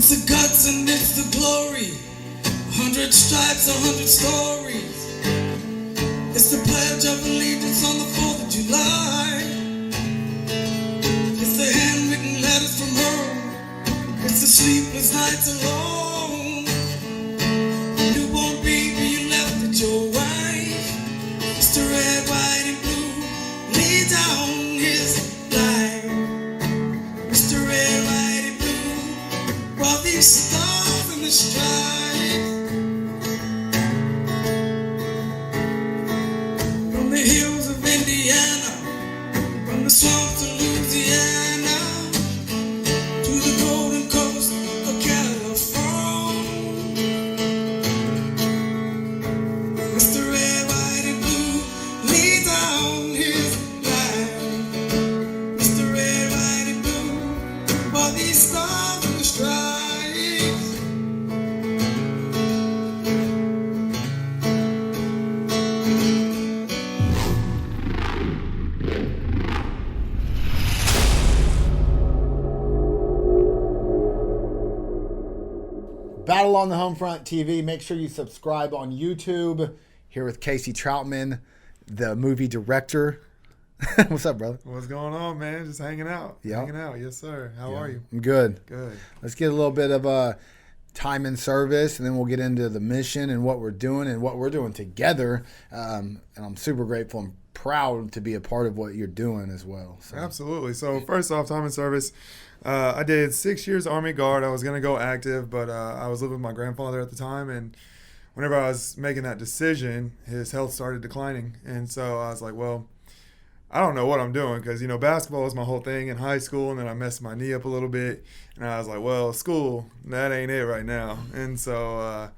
It's the guts and it's the glory. 100 stripes, 100 stories. It's the Pledge of Allegiance on the 4th of July. It's the handwritten letters from home. It's the sleepless nights alone. Newborn baby you left at your wife. It's the red, white, and blue. Lay down his life. It's the red, white, and blue. While these stars in the stripes. From the hills of Indiana, from the swamps of Louisiana, to the golden coast of California. Mr. Red, White, and Blue, lay down his life. Mr. Red, White, and Blue, while these stars in the stripes. Battle on the Homefront TV. Make sure you subscribe on YouTube. Here with Casey Troutman, the movie director. What's up, brother? What's going on, man? Just hanging out. Yeah. Hanging out. Yes, sir. How are you? I'm good. Good. Let's get a little bit of time in service, and then we'll get into the mission and what we're doing together. And I'm super grateful and proud to be a part of what you're doing as well. So. Absolutely. So first off, time in service. I did 6 years Army Guard. I was going to go active, but I was living with my grandfather at the time, and whenever I was making that decision, his health started declining. And so I was like, well, I don't know what I'm doing because, you know, basketball was my whole thing in high school, and then I messed my knee up a little bit. And I was like, well, school, that ain't it right now. And so I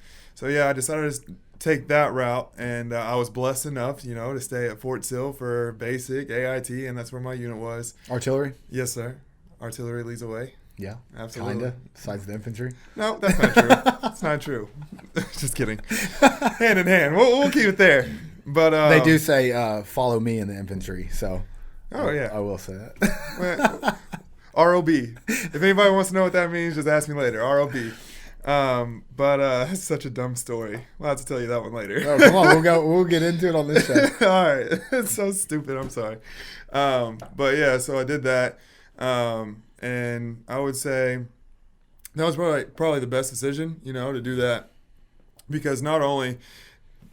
decided to take that route, and I was blessed enough, you know, to stay at Fort Sill for basic AIT, and that's where my unit was. Artillery? Yes, sir. Artillery leads the way. Yeah, absolutely. Kinda. Besides the infantry. No, that's not true. That's not true. Just kidding. Hand in hand. We'll keep it there. But they do say follow me in the infantry. So. Oh yeah. I will say that. ROB. If anybody wants to know what that means, just ask me later. ROB. But it's such a dumb story. We'll have to tell you that one later. Oh, come on, we'll get into it on this show. All right. It's so stupid. I'm sorry. But yeah, so I did that. And I would say that was probably the best decision, you know, to do that, because not only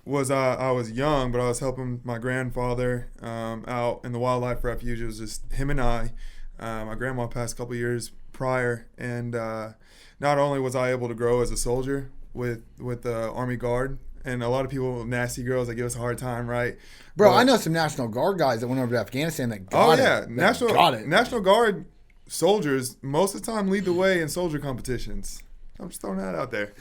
was I was young, but I was helping my grandfather out in the wildlife refuge. It was just him and I. My grandma passed a couple years prior, and not only was I able to grow as a soldier with the Army Guard, and a lot of people, nasty girls, that give us a hard time, right? Bro, I know some National Guard guys that went over to Afghanistan that got it. National Guard soldiers most of the time lead the way in soldier competitions. I'm just throwing that out there.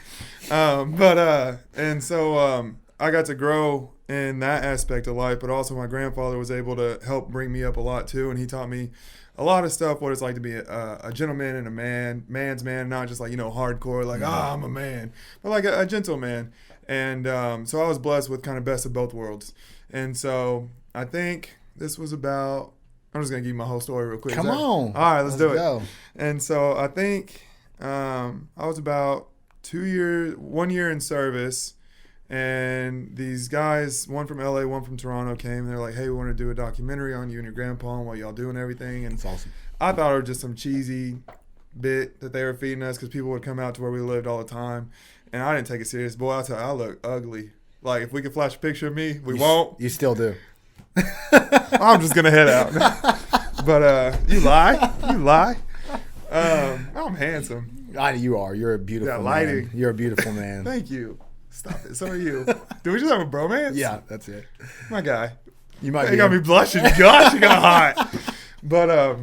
And so I got to grow in that aspect of life, but also my grandfather was able to help bring me up a lot too, and he taught me a lot of stuff, what it's like to be a gentleman and a man's man, not just like, you know, hardcore, like, I'm a man, but like a gentleman. And so I was blessed with kind of best of both worlds. And so I think this was about, I'm just going to give you my whole story real quick. Come on. All right, let's do go. it. And so I think I was about 1 year in service, and these guys, one from LA, one from Toronto, came, and they're like, hey, we want to do a documentary on you and your grandpa and what y'all do and everything. And that's awesome. I thought it was just some cheesy bit that they were feeding us because people would come out to where we lived all the time. And I didn't take it serious. Boy, I'll tell you, I look ugly. Like, if we could flash a picture of me, we won't. You still do. I'm just going to head out. But you lie. I'm handsome. You are. You're a beautiful man. You're a beautiful man. Thank you. Stop it. So are you. Do we just have a bromance? Yeah, that's it. My guy. You might. You got me blushing. Gosh, you got hot. But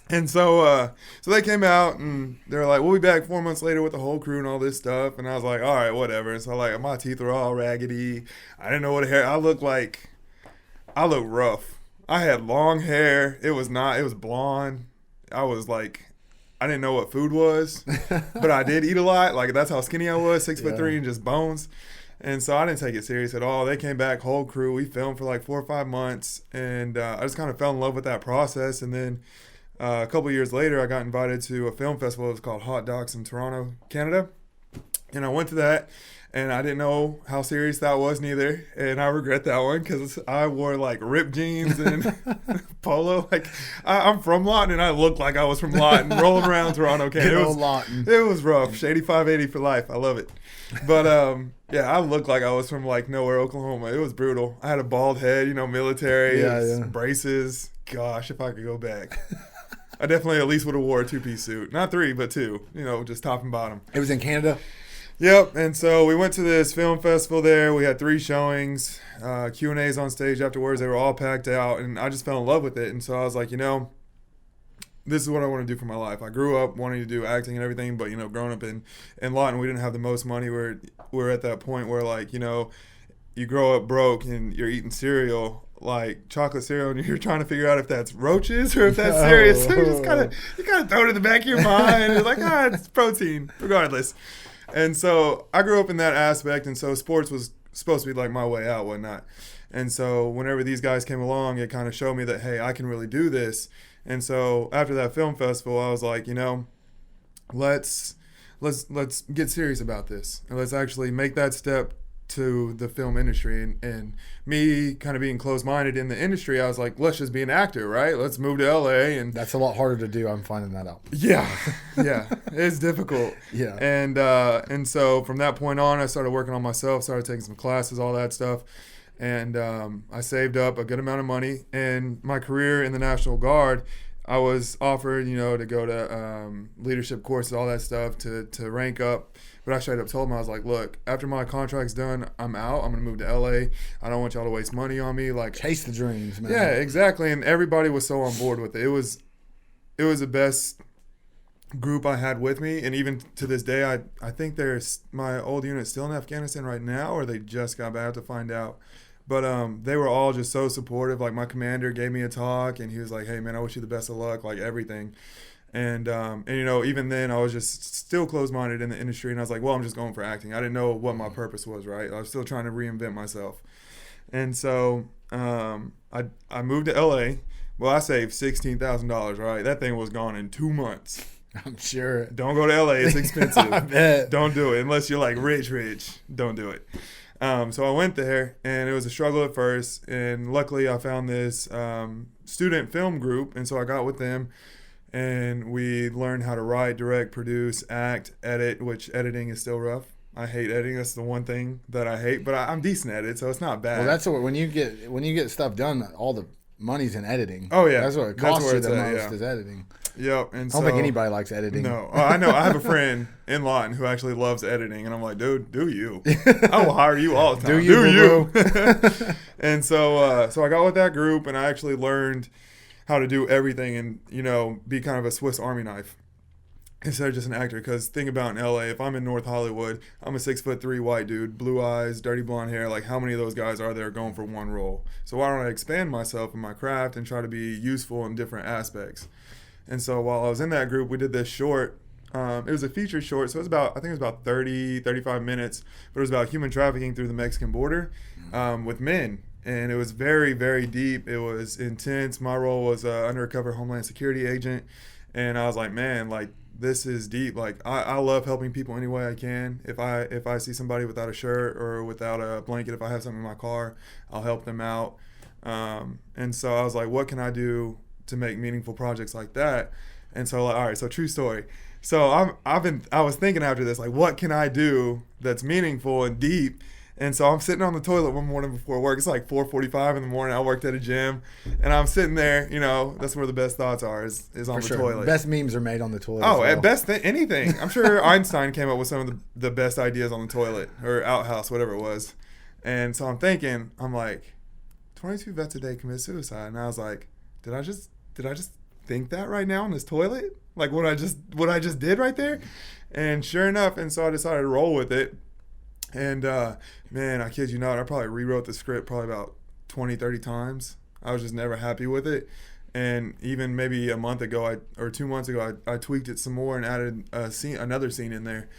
and so they came out, and they were like, we'll be back 4 months later with the whole crew and all this stuff. And I was like, all right, whatever. And so like my teeth were all raggedy. I didn't know what hair. I looked rough. I had long hair. It was blonde. I was like, I didn't know what food was, but I did eat a lot. Like, that's how skinny I was, 6'3" and just bones. And so I didn't take it serious at all. They came back, whole crew. We filmed for like 4 or 5 months, and I just kind of fell in love with that process. And then A couple years later, I got invited to a film festival. It was called Hot Docs in Toronto, Canada. And I went to that, and I didn't know how serious that was neither. And I regret that one because I wore like ripped jeans and polo. Like I'm from Lawton, and I looked like I was from Lawton, rolling around Toronto, Canada. It was rough. Shady 580 for life. I love it. But yeah, I looked like I was from like nowhere, Oklahoma. It was brutal. I had a bald head, military, braces. Gosh, if I could go back. I definitely at least would have wore a 2-piece suit. Not 3, but 2, just top and bottom. It was in Canada? Yep, and so we went to this film festival there. We had 3 showings, Q&As on stage afterwards. They were all packed out, and I just fell in love with it. And so I was like, this is what I want to do for my life. I grew up wanting to do acting and everything, but, growing up in Lawton, we didn't have the most money. We're at that point where, like, you grow up broke and you're eating cereal, like chocolate cereal, and you're trying to figure out if that's roaches or if that's serious. So you kind of throw it in the back of your mind. You're like, it's protein, regardless. And so I grew up in that aspect, and so sports was supposed to be like my way out, whatnot. And so whenever these guys came along, it kind of showed me that, hey, I can really do this. And so after that film festival, I was like, let's get serious about this, and let's actually make that step to the film industry. And me kind of being closed-minded in the industry, I was like, let's just be an actor, right? Let's move to LA. And that's a lot harder to do. I'm finding that out. Yeah, it's difficult. Yeah. And so from that point on, I started working on myself, started taking some classes, all that stuff. And I saved up a good amount of money. And my career in the National Guard, I was offered, to go to leadership courses, all that stuff, to rank up. But I straight up told him, I was like, look, after my contract's done, I'm out. I'm going to move to LA. I don't want y'all to waste money on me. Like, chase the dreams, man. Yeah, exactly. And everybody was so on board with it. It was the best group I had with me. And even to this day, I think my old unit's still in Afghanistan right now, or they just got back. I have to find out. But they were all just so supportive. Like, my commander gave me a talk, and he was like, hey, man, I wish you the best of luck, like everything. And even then, I was just still closed-minded in the industry, and I was like, well, I'm just going for acting. I didn't know what my purpose was, right? I was still trying to reinvent myself. And so I moved to L.A. Well, I saved $16,000, right? That thing was gone in 2 months. I'm sure. Don't go to L.A. It's expensive. I bet. Don't do it. Unless you're, like, rich. Don't do it. So I went there, and it was a struggle at first, and luckily I found this student film group, and so I got with them, and we learned how to write, direct, produce, act, edit, which editing is still rough. I hate editing. That's the one thing that I hate, but I'm decent at it, so it's not bad. Well, that's what when you get stuff done, all the money's in editing. Oh yeah, that's what it costs you the most is editing. Yep, and I don't think anybody likes editing. No, I know. I have a friend in Lawton who actually loves editing, and I'm like, dude, do you? I will hire you all the time. Do you? And so I got with that group, and I actually learned how to do everything, and be kind of a Swiss Army knife instead of just an actor. Because think about in LA, if I'm in North Hollywood, I'm a 6'3" white dude, blue eyes, dirty blonde hair. Like, how many of those guys are there going for one role? So why don't I expand myself in my craft and try to be useful in different aspects? And so while I was in that group, we did this short. It was a feature short, so I think it was about 30, 35 minutes. But it was about human trafficking through the Mexican border with men. And it was very, very deep. It was intense. My role was an undercover Homeland Security agent. And I was like, man, like, this is deep. Like, I love helping people any way I can. If I see somebody without a shirt or without a blanket, if I have something in my car, I'll help them out. And so I was like, what can I do to make meaningful projects like that? And so, like, all right, so true story. So I was thinking after this, like, what can I do that's meaningful and deep? And so I'm sitting on the toilet one morning before work. It's like 4:45 in the morning. I worked at a gym, and I'm sitting there. That's where the best thoughts are is on the toilet. Best memes are made on the toilet. Oh, at best anything. I'm sure Einstein came up with some of the best ideas on the toilet or outhouse, whatever it was. And so I'm thinking, I'm like, 22 vets a day commit suicide, and I was like, did I just think that right now in this toilet? Like what I just did right there? And sure enough, and so I decided to roll with it. And man, I kid you not, I probably rewrote the script probably about 20, 30 times. I was just never happy with it. And even maybe a month ago or 2 months ago, I tweaked it some more and added another scene in there.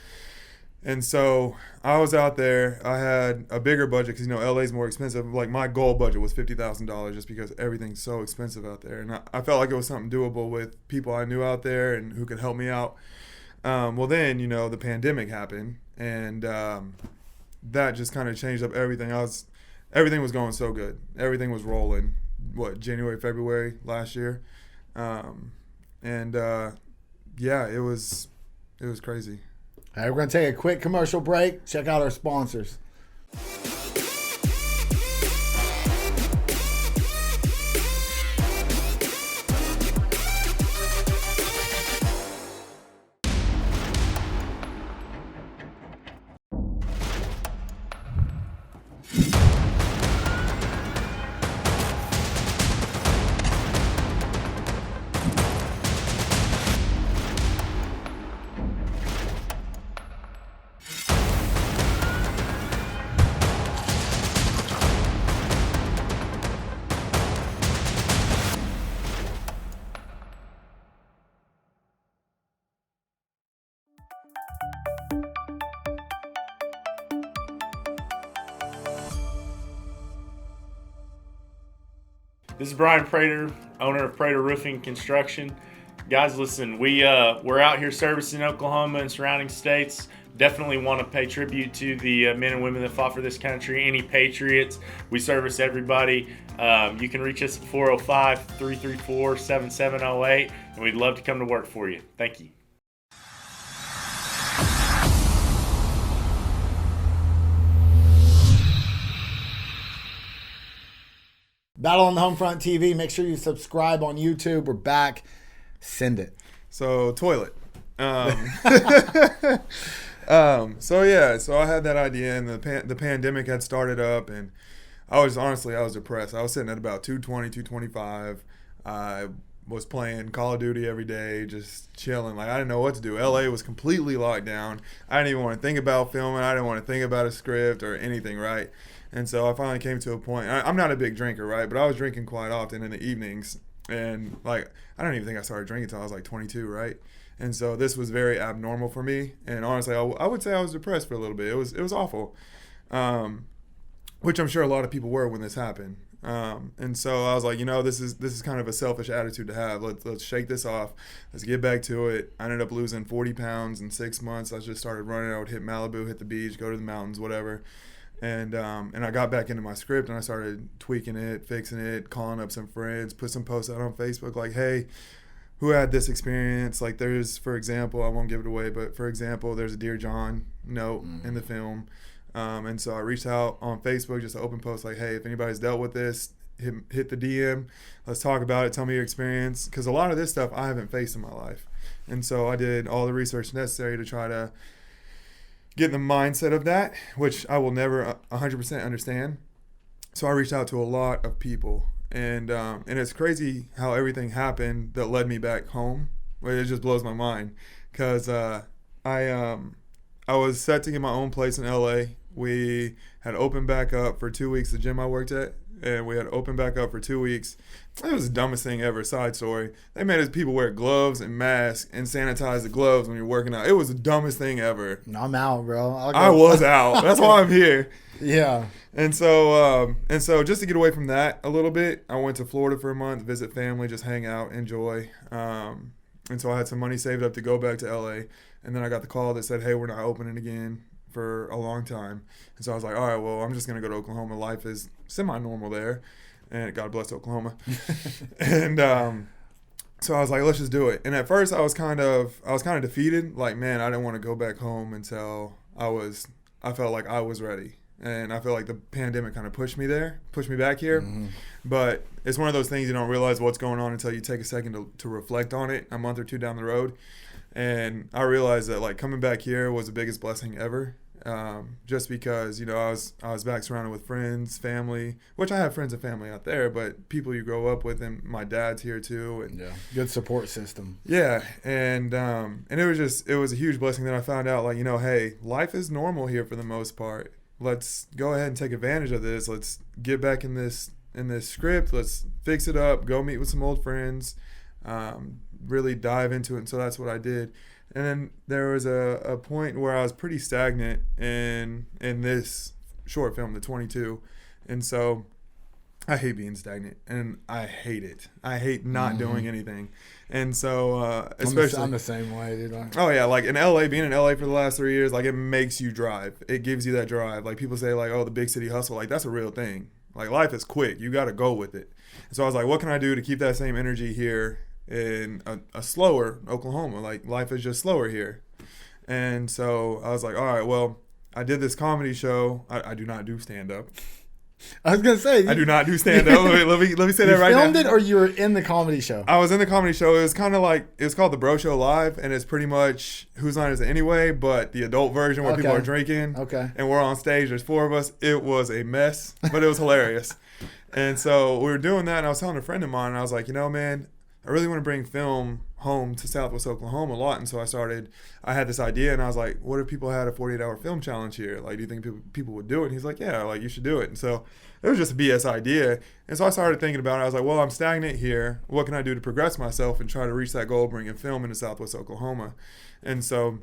And so I was out there. I had a bigger budget because, LA's more expensive. Like, my goal budget was $50,000 just because everything's so expensive out there. And I felt like it was something doable with people I knew out there and who could help me out. Well, then, the pandemic happened. And that just kind of changed up everything. Everything was going so good. Everything was rolling. January, February last year. Yeah, it was crazy. All right, we're going to take a quick commercial break. Check out our sponsors. This is Brian Prater, owner of Prater Roofing and Construction. Guys, listen, we're out here servicing Oklahoma and surrounding states. Definitely want to pay tribute to the men and women that fought for this country, any patriots. We service everybody. You can reach us at 405-334-7708, and we'd love to come to work for you. Thank you. Battle on the Homefront TV. Make sure you subscribe on YouTube. We're back. Send it. So, toilet. So I had that idea, and the pandemic had started up, and I was depressed. I was sitting at about 220, 225. I was playing Call of Duty every day, just chilling. Like, I didn't know what to do. LA was completely locked down. I didn't even want to think about filming. I didn't want to think about a script or anything, right? And so I finally came to a point. I'm not a big drinker, right? But I was drinking quite often in the evenings. And, like, I don't even think I started drinking until I was like 22, right? And so this was very abnormal for me. And honestly, I would say I was depressed for a little bit. It was awful, which I'm sure a lot of people were when this happened. And so I was like, this is kind of a selfish attitude to have. Let's shake this off. Let's get back to it. I ended up losing 40 pounds in 6 months. I just started running. I would hit Malibu, hit the beach, go to the mountains, whatever. And I got back into my script, and I started tweaking it, fixing it, calling up some friends, put some posts out on Facebook like, hey, who had this experience? Like, there's, for example, I won't give it away, but for example, there's a Dear John note in the film. And so I reached out on Facebook, just an open post like, hey, if anybody's dealt with this, hit the DM. Let's talk about it. Tell me your experience. Because a lot of this stuff I haven't faced in my life. And so I did all the research necessary to try to get in the mindset of that, which I will never 100% understand. So I reached out to a lot of people, and it's crazy how everything happened that led me back home. It just blows my mind, because I was set to get my own place in LA. We had opened back up for 2 weeks, the gym I worked at, and we had opened back up for 2 weeks. It was the dumbest thing ever. Side story. They made us people wear gloves and masks and sanitize the gloves when you're working out. It was the dumbest thing ever. I'm out, bro. I was out. That's why I'm here. Yeah. And so just to get away from that a little bit, I went to Florida for a month, visit family, just hang out, enjoy. And so I had some money saved up to go back to LA. And then I got the call that said, hey, we're not opening again for a long time. And so I was like, all right, well, I'm just going to go to Oklahoma. Life is semi-normal there. And God bless Oklahoma. And so I was like, let's just do it. And at first I was kind of defeated. Like, man, I didn't want to go back home until I felt like I was ready. And I feel like the pandemic kind of pushed me back here. Mm-hmm. But it's one of those things you don't realize what's going on until you take a second to reflect on it a month or two down the road. And I realized that, like, coming back here was the biggest blessing ever. Just because, I was back surrounded with friends, family, which I have friends and family out there, but people you grow up with, and my dad's here too. And yeah, good support system. Yeah. And it was a huge blessing that I found out, like, hey, life is normal here for the most part. Let's go ahead and take advantage of this. Let's get back in this script. Let's fix it up, go meet with some old friends, really dive into it. And so that's what I did. And then there was a point where I was pretty stagnant in this short film, the 22. And so I hate being stagnant, and I hate it. I hate not doing anything. And so, especially... I'm the same way, dude. Oh, yeah. Like, in LA, being in LA for the last 3 years, like, it makes you drive. It gives you that drive. Like, people say, like, oh, the big city hustle. Like, that's a real thing. Like, life is quick. You got to go with it. And so I was like, what can I do to keep that same energy here in a slower Oklahoma? Like, life is just slower here. And so I was like, all right, well, I did this comedy show. I do not do stand-up. I was gonna say I do not do stand-up. let me say that right now. You filmed it, or you were in the comedy show? I was in the comedy show. It was kind of like, it was called The Bro Show Live, and it's pretty much Whose Line Is It Anyway, but the adult version where people are drinking. Okay. And we're on stage. There's 4 of us. It was a mess, but it was hilarious. And so we were doing that, and I was telling a friend of mine, and I was like, you know, man, I really want to bring film home to Southwest Oklahoma a lot. And so I had this idea, and I was like, what if people had a 48-hour film challenge here? Like, do you think people would do it? And he's like, yeah, like, you should do it. And so it was just a BS idea. And so I started thinking about it. I was like, well, I'm stagnant here. What can I do to progress myself and try to reach that goal of bringing film into Southwest Oklahoma? And so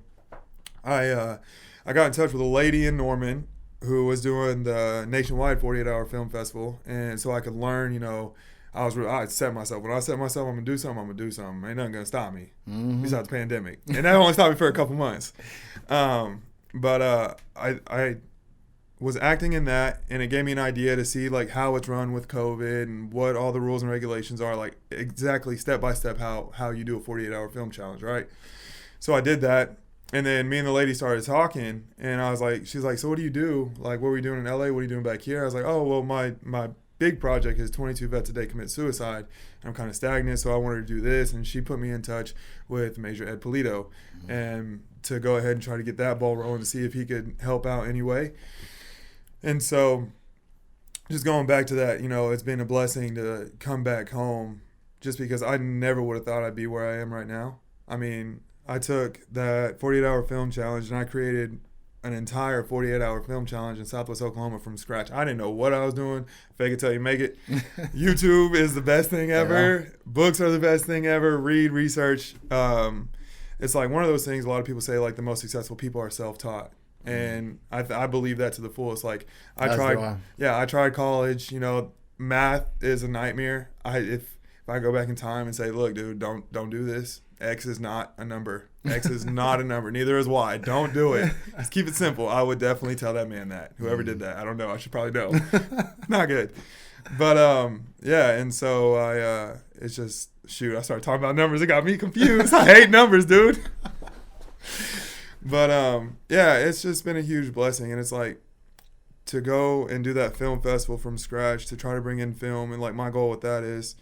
I got in touch with a lady in Norman who was doing the nationwide 48-hour film festival. And so I could learn, you know, I set myself. When I set myself, I'm going to do something, I'm going to do something. Ain't nothing going to stop me besides the pandemic. And that only stopped me for a couple months. But I was acting in that, and it gave me an idea to see, like, how it's run with COVID and what all the rules and regulations are, like, exactly step by step how you do a 48-hour film challenge, right? So I did that. And then me and the lady started talking, and I was like, she's like, so what do you do? Like, what were you doing in LA? What are you doing back here? I was like, oh, well, my big project is 22 vets a day commit suicide. And I'm kind of stagnant, so I wanted to do this. And she put me in touch with Major Ed Polito and to go ahead and try to get that ball rolling to see if he could help out anyway. And so just going back to that, you know, it's been a blessing to come back home just because I never would have thought I'd be where I am right now. I mean, I took that 48-hour film challenge and I created an entire 48-hour film challenge in Southwest Oklahoma from scratch. I didn't know what I was doing. Fake it till you make it. YouTube is the best thing ever. Yeah. Books are the best thing ever. Read, research. It's like one of those things a lot of people say, like, the most successful people are self-taught. And I believe that to the fullest. Like, I tried college. You know, math is a nightmare. If I go back in time and say, look, dude, don't do this. X is not a number. X is not a number. Neither is Y. Don't do it. Just keep it simple. I would definitely tell that man that. Whoever did that. I don't know. I should probably know. Not good. But, yeah. And so it's just, shoot, I started talking about numbers. It got me confused. I hate numbers, dude. But, yeah, it's just been a huge blessing. And it's like, to go and do that film festival from scratch, to try to bring in film. And, like, my goal with that is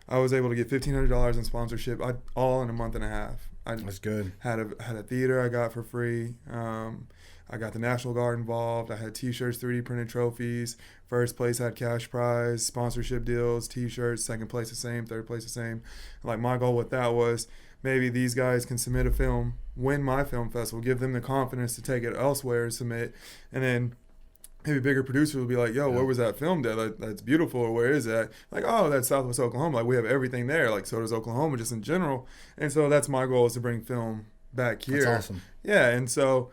I was able to get $1,500 in sponsorship all in a month and a half. That's good. Had a theater I got for free. I got the National Guard involved. I had T-shirts, 3D printed trophies. First place had cash prize, sponsorship deals, T-shirts. Second place the same, third place the same. Like, my goal with that was maybe these guys can submit a film, win my film festival, give them the confidence to take it elsewhere and submit, and then maybe bigger producers will be like, yo, where was that filmed at? That's beautiful. Or where is that? Like, oh, that's Southwest Oklahoma. Like, we have everything there. Like, so does Oklahoma just in general. And so that's my goal, is to bring film back here. That's awesome. Yeah. And so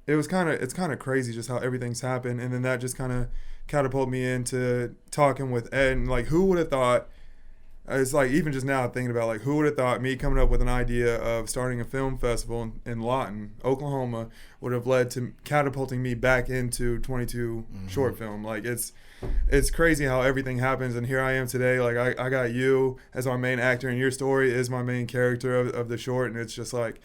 it's kind of crazy just how everything's happened. And then that just kind of catapulted me into talking with Ed. And, like, who would have thought, it's like, even just now thinking about, like, who would have thought me coming up with an idea of starting a film festival in Lawton, Oklahoma, would have led to catapulting me back into 22 short film. Like, it's crazy how everything happens, and here I am today. Like, I got you as our main actor, and your story is my main character of the short, and it's just like,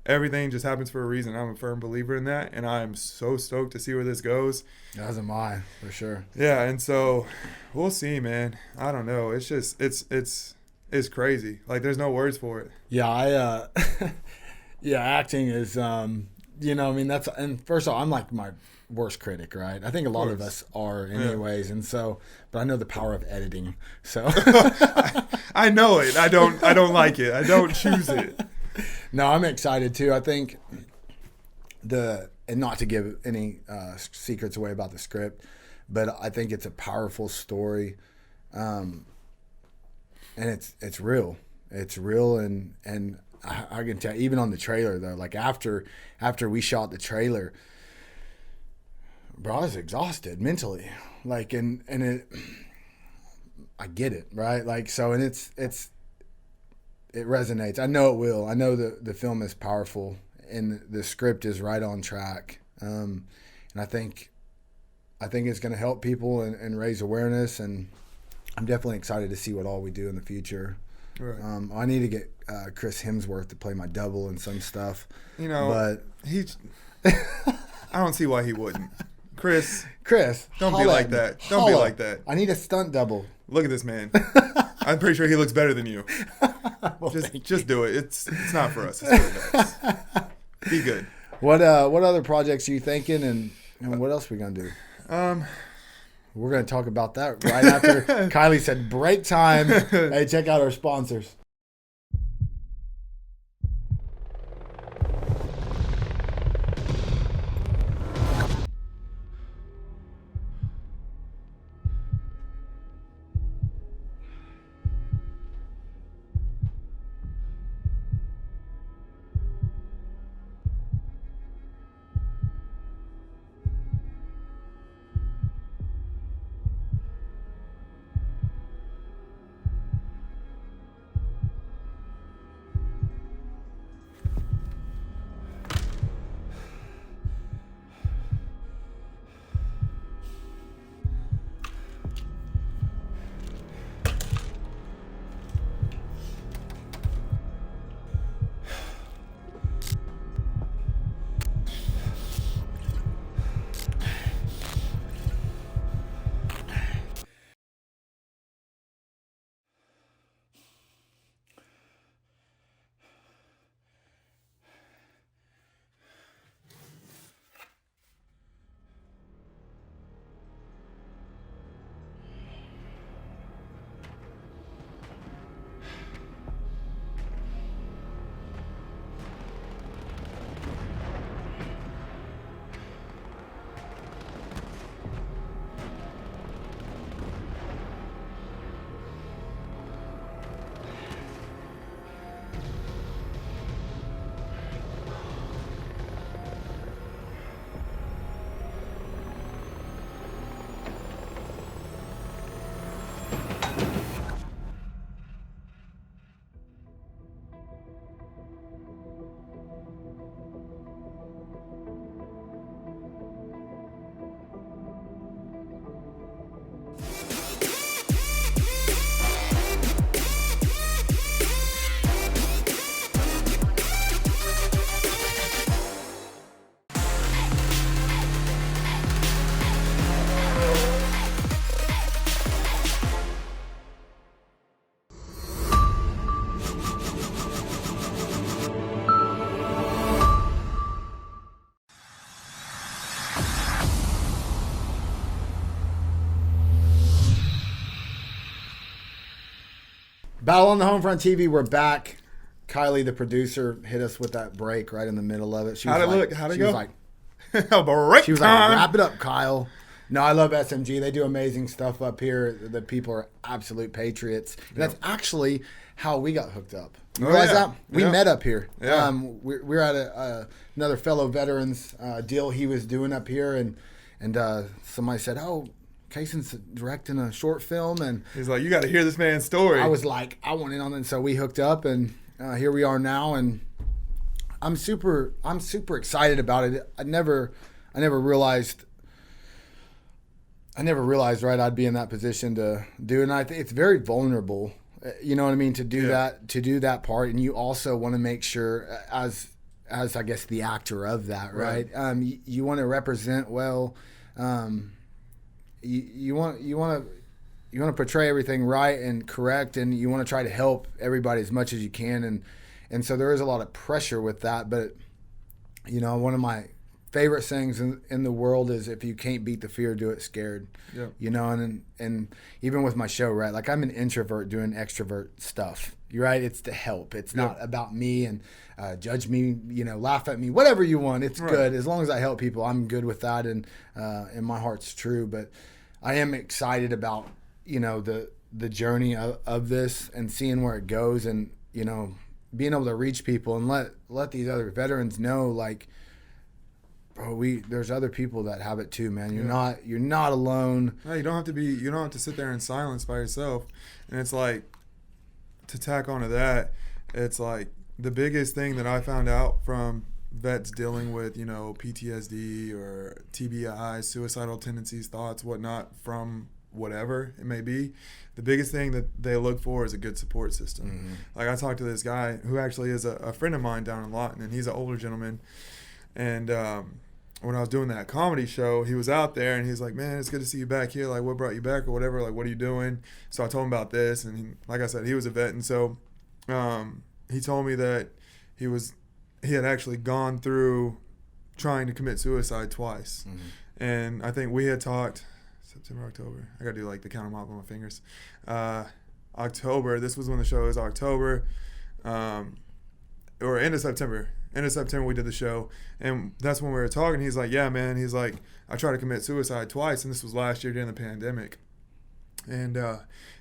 everything just happens for a reason. I'm a firm believer in that, and I'm so stoked to see where this goes. As am I, for sure. Yeah, and so we'll see, man. I don't know. It's just it's crazy. Like, there's no words for it. Yeah, acting is you know, I mean, that's, and first of all, I'm like my worst critic, right? I think a lot of us are anyways, and so, but I know the power of editing. So I know it. I don't like it. I don't choose it. No, I'm excited too. I think and not to give any secrets away about the script, but I think it's a powerful story, and it's real. It's real, and I can tell, even on the trailer though, like after we shot the trailer, bro, I was exhausted mentally. Like, and it, I get it, right? Like, so, and it resonates. I know it will. I know the film is powerful and the script is right on track. And I think it's going to help people and raise awareness. And I'm definitely excited to see what all we do in the future. Right. I need to get Chris Hemsworth to play my double and some stuff. You know, but I don't see why he wouldn't. Chris, don't be holla like at me. that. Don't be Holla. like that. I need a stunt double. Look at this man. I'm pretty sure he looks better than you. Well, just do it. It's not for us. It's for the guys. Be good. What other projects are you thinking, and what else are we gonna do? We're gonna talk about that right after Kylie said break time. Hey, check out our sponsors. Battle on the Homefront TV. We're back. Kylie, the producer, hit us with that break right in the middle of it. She was How'd it like, look? How'd it she go? Was like, Break she was like, time. wrap it up, Kyle. No, I love SMG. They do amazing stuff up here. The people are absolute patriots. And that's actually how we got hooked up. You realize that? We met up here. Yeah. We're at another fellow veterans deal he was doing up here, and somebody said, "Oh, Cason's directing a short film," and He's like, you got to hear this man's story. I was like, I want in on it. And so we hooked up, and here we are now, and I'm super excited about it. I never realized, right, I'd be in that position to do it. And I think it's very vulnerable, you know what I mean, to do that part. And you also want to make sure, as I guess the actor of that, right? You want to represent well. You want to portray everything right and correct, and you want to try to help everybody as much as you can. And so there is a lot of pressure with that. But you know, one of my favorite things in the world is, if you can't beat the fear, do it scared. Yeah. You know, and even with my show, right? Like, I'm an introvert doing extrovert stuff. You're right. It's to help. It's not about me and judge me, you know, laugh at me, whatever you want. It's good. As long as I help people, I'm good with that. And my heart's true. But I am excited about, you know, the journey of this and seeing where it goes, and, you know, being able to reach people and let these other veterans know, like, bro, there's other people that have it too, man. You're not alone. No, you don't have to sit there in silence by yourself. And it's like, to tack onto that, it's like the biggest thing that I found out from vets dealing with, PTSD or TBI, suicidal tendencies, thoughts, whatnot, from whatever it may be, the biggest thing that they look for is a good support system. Mm-hmm. Like, I talked to this guy who actually is a friend of mine down in Lawton, and he's an older gentleman. And when I was doing that comedy show, he was out there, and he's like, man, it's good to see you back here. Like, what brought you back or whatever? Like, what are you doing? So I told him about this, and like I said, he was a vet. And so he told me that he had actually gone through trying to commit suicide twice. Mm-hmm. And I think we had talked September, October. I got to do like the count them off on my fingers. October. This was when the show was October, or end of September. End of September we did the show, and that's when we were talking. He's like, yeah, man. He's like, I tried to commit suicide twice, and this was last year during the pandemic. And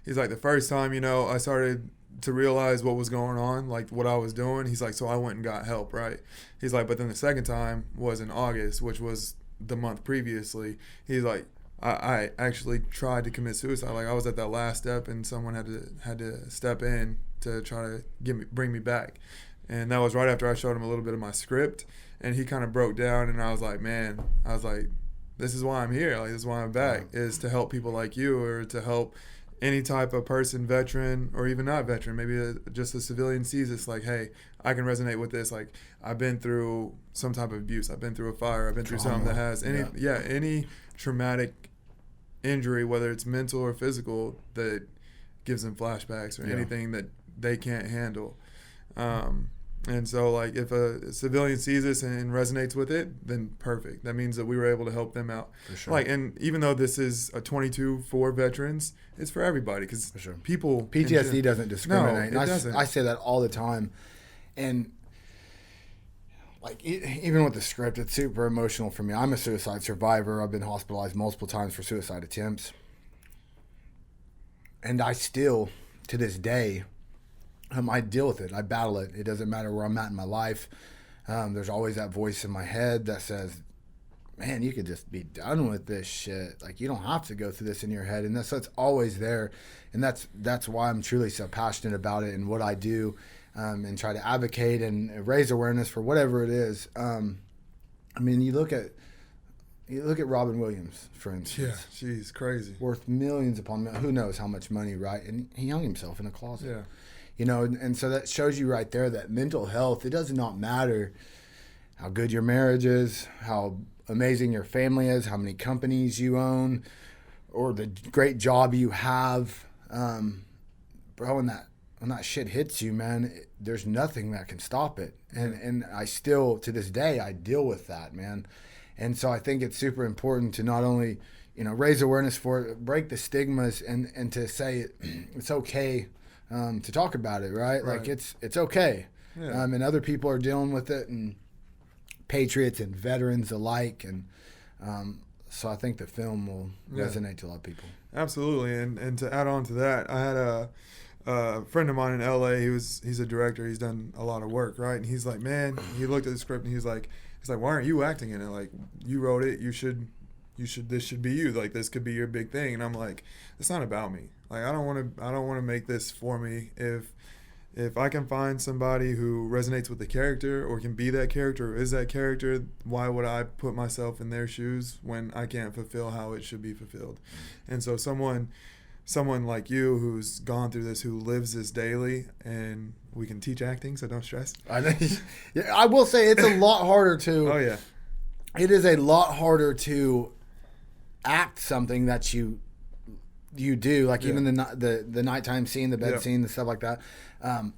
he's like, the first time, I started to realize what was going on, like what I was doing. He's like, so I went and got help, right? He's like, but then the second time was in August, which was the month previously. He's like, I actually tried to commit suicide. Like, I was at that last step, and someone had to step in to try to bring me back. And that was right after I showed him a little bit of my script, and he kind of broke down. And I was like, this is why I'm here. Like, this is why I'm back, is to help people like you, or to help any type of person, veteran or even not veteran. Maybe just a civilian sees this, like, hey, I can resonate with this. Like, I've been through some type of abuse. I've been through a fire. I've been through something that has any traumatic injury, whether it's mental or physical, that gives them flashbacks or anything that they can't handle. And so, like, if a civilian sees this and resonates with it, then perfect. That means that we were able to help them out. For sure. Like, and even though this is a 22 for veterans, it's for everybody, because people... PTSD doesn't discriminate. No, it doesn't. I say that all the time. And, like, even with the script, it's super emotional for me. I'm a suicide survivor. I've been hospitalized multiple times for suicide attempts. And I still, to this day... I deal with it. I battle it. It doesn't matter where I'm at in my life. There's always that voice in my head that says, man, you could just be done with this shit. Like, you don't have to go through this in your head. And so it's always there. And that's why I'm truly so passionate about it and what I do, and try to advocate and raise awareness for whatever it is. I mean, you look at Robin Williams, for instance. Yeah, she's crazy. Worth millions upon millions. Who knows how much money, right? And he hung himself in a closet. Yeah. And so that shows you right there that mental health, it does not matter how good your marriage is, how amazing your family is, how many companies you own, or the great job you have. Bro, when that shit hits you, man, there's nothing that can stop it. And I still, to this day, I deal with that, man. And so I think it's super important to not only, raise awareness for it, break the stigmas, and to say it's okay to talk about it, right? Like, it's okay. Yeah. And other people are dealing with it, and patriots and veterans alike. And so I think the film will resonate to a lot of people. Absolutely. And to add on to that, I had a friend of mine in LA. He's a director. He's done a lot of work, right? And he's like, man, he looked at the script and he's like, why aren't you acting in it? Like, you wrote it. This should be you. Like, this could be your big thing. And I'm like, it's not about me. Like, I don't want to make this for me. If I can find somebody who resonates with the character, or can be that character, or is that character, why would I put myself in their shoes when I can't fulfill how it should be fulfilled? And so someone like you, who's gone through this, who lives this daily, and we can teach acting, so don't stress. I will say it's a lot harder to. Oh yeah. It is a lot harder to act something that you do, like even the nighttime scene, the bed scene, the stuff like that.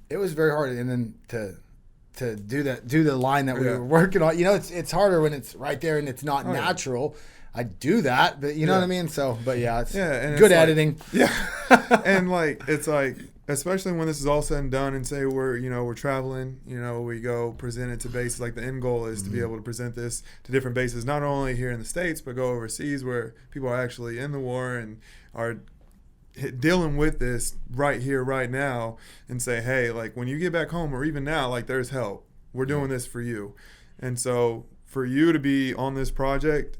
It was very hard, and then to do the line that we were working on. It's harder when it's right there and it's not natural. I do that, but you know what I mean. So, but it's and good it's editing. And like, it's like, especially when this is all said and done, and say we're traveling, we go present it to bases. Like, the end goal is to be able to present this to different bases, not only here in the States, but go overseas where people are actually in the war and are dealing with this right here, right now, and say, hey, like when you get back home or even now, like there's help. We're doing this for you. And so for you to be on this project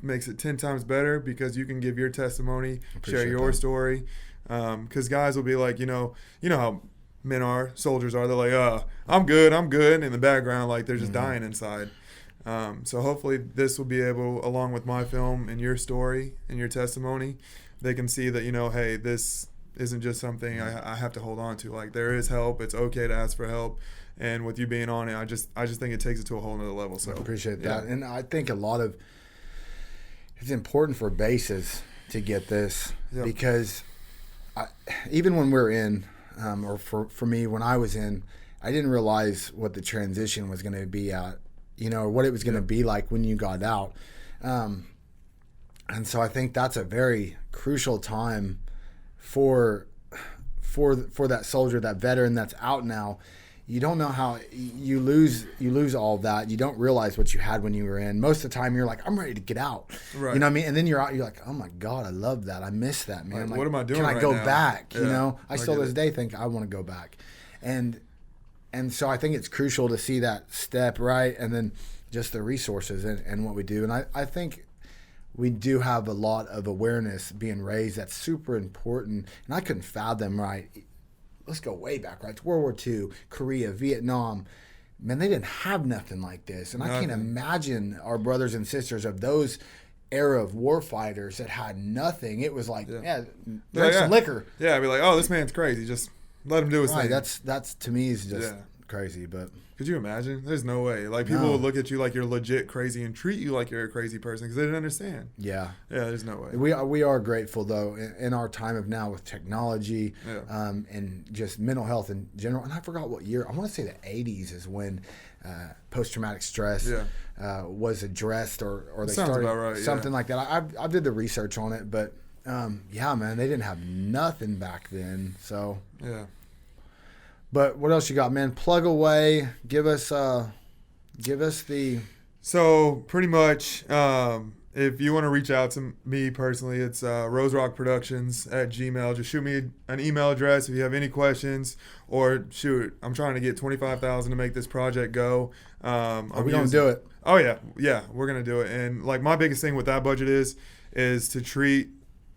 makes it 10 times better because you can give your testimony, share your story. Because guys will be like, you know how men are, soldiers are. They're like, I'm good. In the background, like they're just dying inside. So hopefully this will be able, along with my film and your story and your testimony, they can see that, hey, this isn't just something I have to hold on to. Like there is help. It's okay to ask for help. And with you being on it, I just think it takes it to a whole nother level. So I appreciate that. And I think it's important for bases to get this because even when we're in, or for me, when I was in, I didn't realize what the transition was going to be at, or what it was going to be like when you got out. And so I think that's a very crucial time for that soldier, that veteran that's out now. You don't know how you lose all that. You don't realize what you had when you were in. Most of the time, you're like, I'm ready to get out. Right. You know what I mean? And then you're out. You're like, oh my God, I love that. I miss that, man. Like, what am I doing? Can I right go now? back? Yeah. I still to this day think I want to go back, and so I think it's crucial to see that step right, and then just the resources and what we do. And I think we do have a lot of awareness being raised. That's super important. And I couldn't fathom, right? Let's go way back, right? It's World War II, Korea, Vietnam. Man, they didn't have nothing like this. And I can't imagine our brothers and sisters of those era of war fighters that had nothing. It was like, drink some liquor. Yeah, I'd be like, oh, this man's crazy. Just let him do his thing. That's to me is just crazy. But could you imagine? There's no way. Like people will look at you like you're legit crazy and treat you like you're a crazy person because they didn't understand. Yeah, there's no way. We are grateful though in our time of now with technology, and just mental health in general. And I forgot what year. I want to say the 80s is when post-traumatic stress was addressed, or they started about right, something like that. I did the research on it, but man, they didn't have nothing back then. So But what else you got, man? Plug away. Give us the. So pretty much, if you want to reach out to me personally, it's roserockproductions@gmail. Just shoot me an email address if you have any questions, or shoot, I'm trying to get $25,000 to make this project go. Are we gonna do it? Oh yeah, we're gonna do it. And like my biggest thing with that budget is to treat.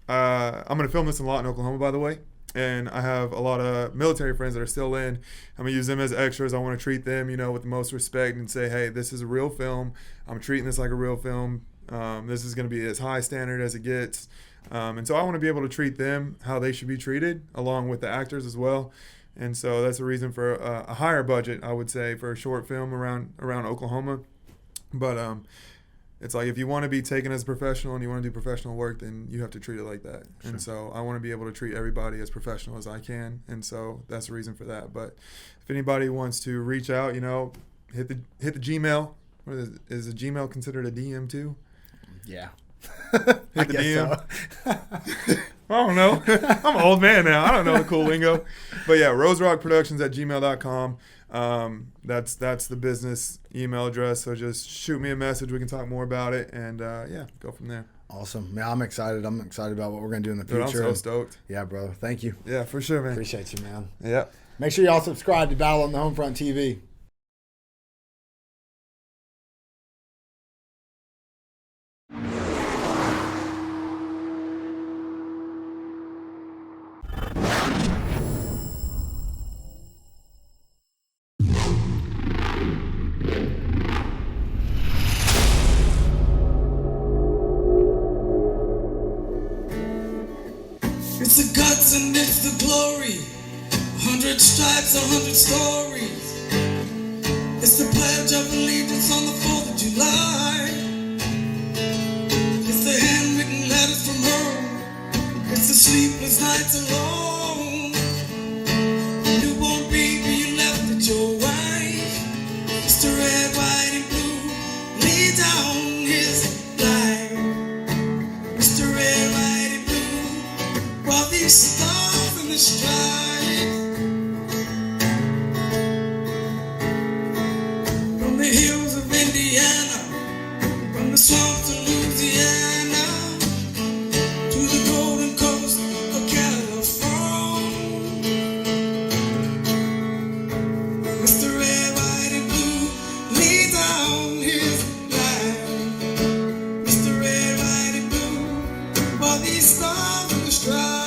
I'm gonna film this a lot in Oklahoma, by the way. And I have a lot of military friends that are still in. I'm going to use them as extras. I want to treat them, with the most respect and say, hey, this is a real film. I'm treating this like a real film. This is going to be as high standard as it gets. And so I want to be able to treat them how they should be treated, along with the actors as well. And so that's the reason for a higher budget, I would say, for a short film around Oklahoma. But it's like if you want to be taken as a professional and you want to do professional work, then you have to treat it like that. Sure. And so I want to be able to treat everybody as professional as I can. And so that's the reason for that. But if anybody wants to reach out, hit the Gmail. Is a Gmail considered a DM too? Yeah. Hit the DM. So. I don't know. I'm an old man now. I don't know the cool lingo. But yeah, roserockproductions@gmail.com. That's the business email address. So just shoot me a message. We can talk more about it, and go from there. Awesome, man. I'm excited. I'm excited about what we're gonna do in the future. Dude, I'm so stoked. Yeah, bro. Thank you. Yeah, for sure, man. Appreciate you, man. Yeah. Make sure y'all subscribe to Battle on the Homefront TV. It's the guts and it's the glory. 100 stripes, 100 stories. It's the pledge of allegiance on the 4th of July. It's the handwritten letters from home. It's the sleepless nights alone. Newborn baby you left at your wife. It's the red, white, and blue lay down his life. Mr. Red, White, and Blue, while these stars in the stripes. From the hills of Indiana, from the swamps of Louisiana, to the golden coast strive and strive.